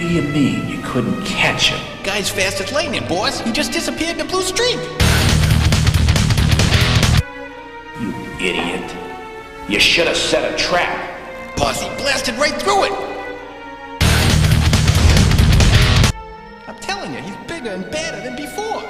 do you mean you couldn't catch him? Guy's fast as lightning, boss. He just disappeared in a blue streak. You idiot. You should have set a trap. Boss, he blasted right through it. I'm telling you, he's bigger and badder than before.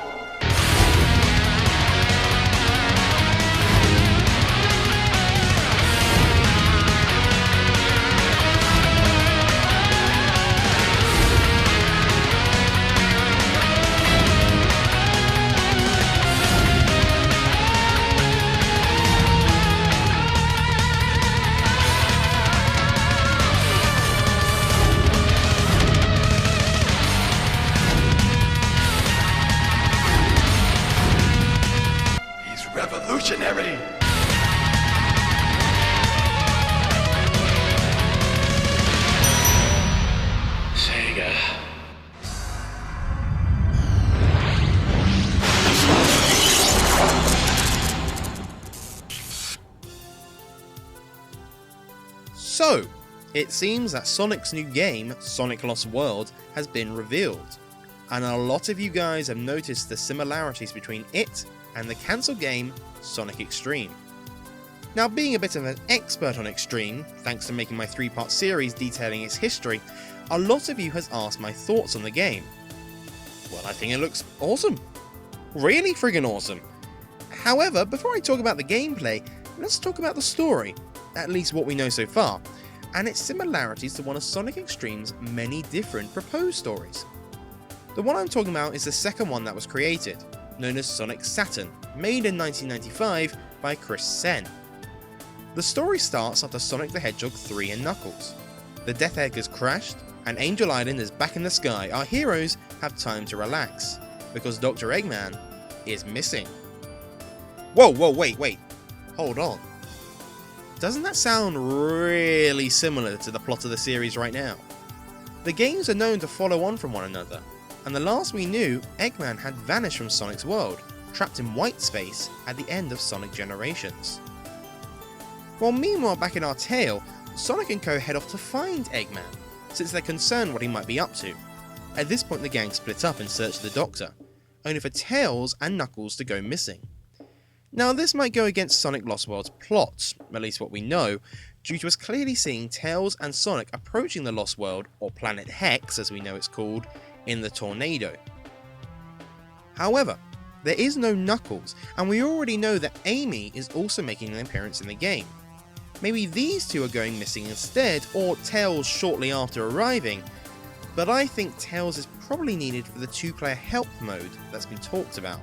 Revolutionary! Sega. So, it seems that Sonic's new game, Sonic Lost World, has been revealed, and a lot of you guys have noticed the similarities between it and the cancelled game Sonic Xtreme. Now, being a bit of an expert on Xtreme, thanks to making my 3-part series detailing its history, a lot of you has asked my thoughts on the game. Well, I think it looks awesome. Really friggin' awesome. However, before I talk about the gameplay, let's talk about the story, at least what we know so far, and its similarities to one of Sonic Xtreme's many different proposed stories. The one I'm talking about is the second one that was created, known as Sonic Saturn, made in 1995 by Chris Sen. The story starts after Sonic the Hedgehog 3 and Knuckles. The Death Egg has crashed, and Angel Island is back in the sky. Our heroes have time to relax, because Dr. Eggman is missing. Whoa, wait, hold on. Doesn't that sound really similar to the plot of the series right now? The games are known to follow on from one another, and the last we knew, Eggman had vanished from Sonic's world, trapped in white space at the end of Sonic Generations. While meanwhile back in our tale, Sonic and co head off to find Eggman, since they're concerned what he might be up to. At this point the gang split up in search of the Doctor, only for Tails and Knuckles to go missing. Now this might go against Sonic Lost World's plot, at least what we know, due to us clearly seeing Tails and Sonic approaching the Lost World, or Planet Hex as we know it's called, in the tornado. However, there is no Knuckles, and we already know that Amy is also making an appearance in the game. Maybe these two are going missing instead, or Tails shortly after arriving, but I think Tails is probably needed for the 2-player help mode that's been talked about.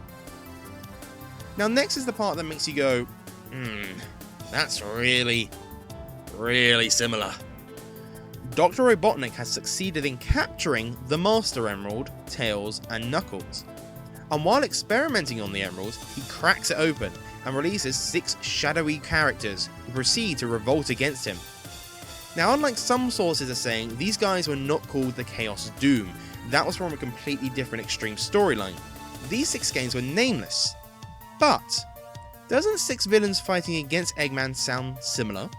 Now next is the part that makes you go, that's really similar. Dr. Robotnik has succeeded in capturing the Master Emerald, Tails and Knuckles. And while experimenting on the emeralds, he cracks it open and releases 6 shadowy characters who proceed to revolt against him. Now unlike some sources are saying, these guys were not called the Chaos Doom, that was from a completely different Xtreme storyline. These 6 games were nameless. But, doesn't 6 villains fighting against Eggman sound similar?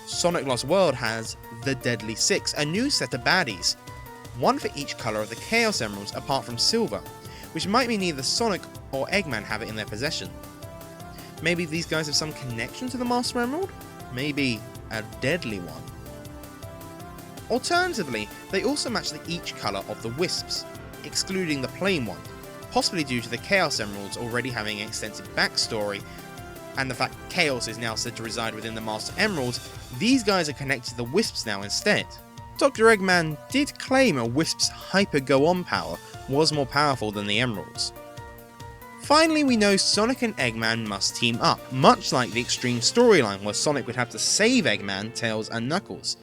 Sonic Lost World has the Deadly Six, a new set of baddies, one for each colour of the Chaos Emeralds apart from silver, which might mean either Sonic or Eggman have it in their possession. Maybe these guys have some connection to the Master Emerald? Maybe a deadly one. Alternatively, they also match each colour of the Wisps, excluding the plain one, possibly due to the Chaos Emeralds already having an extensive backstory, and the fact Chaos is now said to reside within the Master Emeralds. These guys are connected to the Wisps now instead. Dr. Eggman did claim a Wisp's Hyper Go-On power was more powerful than the Emeralds. Finally, we know Sonic and Eggman must team up, much like the Xtreme storyline where Sonic would have to save Eggman, Tails and Knuckles.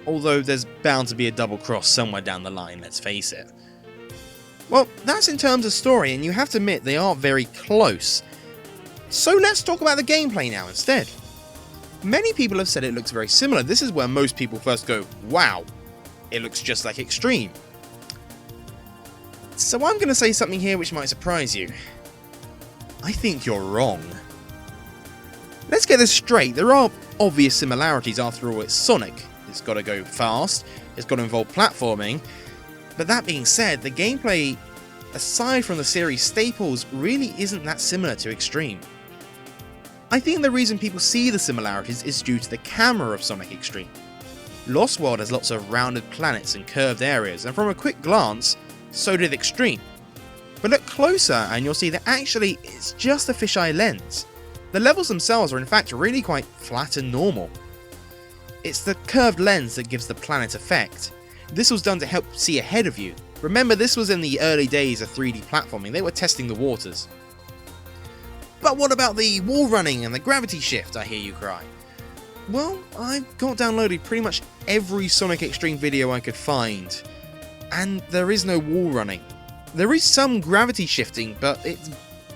Although there's bound to be a double cross somewhere down the line, let's face it. Well, that's in terms of story, and you have to admit they are very close. So let's talk about the gameplay now instead. Many people have said it looks very similar. This is where most people first go, wow, it looks just like Xtreme. So I'm going to say something here which might surprise you. I think you're wrong. Let's get this straight, there are obvious similarities. After all, it's Sonic. It's got to go fast, it's got to involve platforming, But that being said, the gameplay, aside from the series staples, really isn't that similar to Xtreme. I think the reason people see the similarities is due to the camera of Sonic Xtreme. Lost World has lots of rounded planets and curved areas, and from a quick glance, so did Xtreme. But look closer and you'll see that actually it's just a fisheye lens. The levels themselves are in fact really quite flat and normal. It's the curved lens that gives the planet effect. This was done to help see ahead of you. Remember, this was in the early days of 3D platforming, they were testing the waters. But what about the wall running and the gravity shift, I hear you cry? Well, I've got downloaded pretty much every Sonic Xtreme video I could find, and there is no wall running. There is some gravity shifting, but it's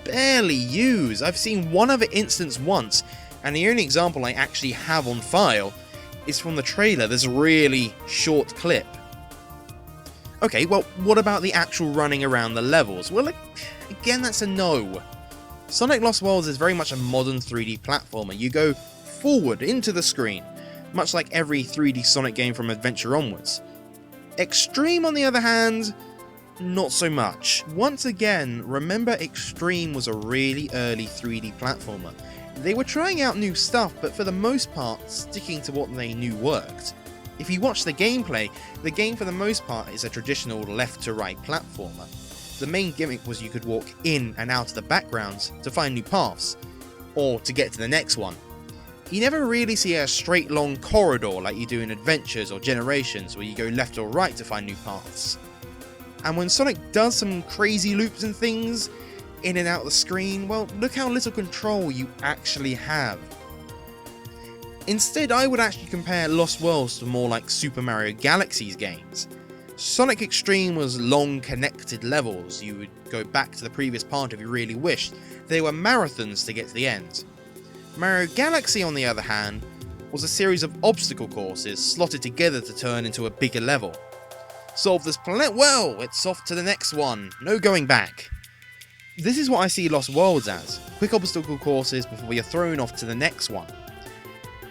barely used. I've seen one other instance once, and the only example I actually have on file is from the trailer. There's a really short clip. Okay, well, what about the actual running around the levels? Well, again, that's a no. Sonic Lost Worlds is very much a modern 3D platformer. You go forward into the screen, much like every 3D Sonic game from Adventure onwards. Xtreme, on the other hand, not so much. Once again, remember Xtreme was a really early 3D platformer. They were trying out new stuff, but for the most part, sticking to what they knew worked. If you watch the gameplay, the game for the most part is a traditional left-to-right platformer. The main gimmick was you could walk in and out of the backgrounds to find new paths, or to get to the next one. You never really see a straight long corridor like you do in Adventures or Generations, where you go left or right to find new paths. And when Sonic does some crazy loops and things, in and out of the screen, well, look how little control you actually have. Instead, I would actually compare Lost Worlds to more like Super Mario Galaxy's games. Sonic Xtreme was long connected levels. You would go back to the previous part if you really wished. They were marathons to get to the end. Mario Galaxy, on the other hand, was a series of obstacle courses slotted together to turn into a bigger level. Solve this planet? Well, it's off to the next one. No going back. This is what I see Lost Worlds as. Quick obstacle courses before you're thrown off to the next one.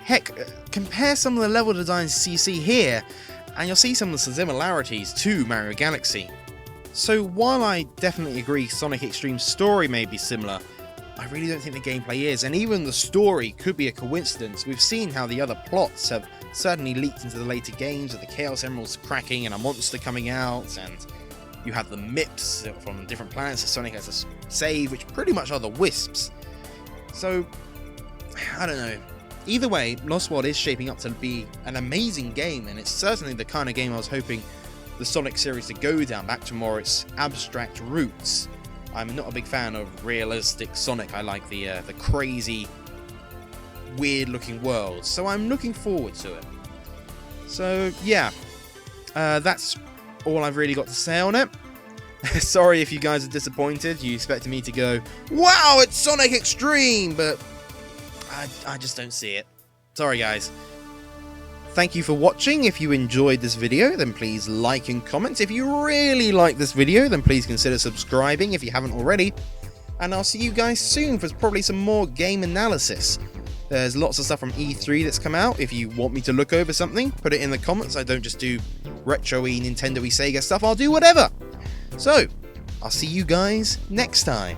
Heck, compare some of the level designs you see here, and you'll see some of the similarities to Mario Galaxy. So while I definitely agree Sonic Xtreme's story may be similar, I really don't think the gameplay is, and even the story could be a coincidence. We've seen how the other plots have certainly leaked into the later games, with the Chaos Emeralds cracking and a monster coming out, and you have the MIPs from different planets that Sonic has to save, which pretty much are the Wisps. So, I don't know. Either way, Lost World is shaping up to be an amazing game, and it's certainly the kind of game I was hoping the Sonic series to go down, back to more its abstract roots. I'm not a big fan of realistic Sonic. I like the crazy, weird-looking worlds, so I'm looking forward to it. So yeah, that's all I've really got to say on it. Sorry if you guys are disappointed. You expected me to go, wow, it's Sonic Xtreme, but I just don't see it. Sorry guys. Thank you for watching. If you enjoyed this video, then please like and comment. If you really like this video, then please consider subscribing if you haven't already. And I'll see you guys soon for probably some more game analysis. There's lots of stuff from E3 that's come out. If you want me to look over something, put it in the comments. I don't just do retro-y, Nintendo-y, Sega stuff. I'll do whatever. So, I'll see you guys next time.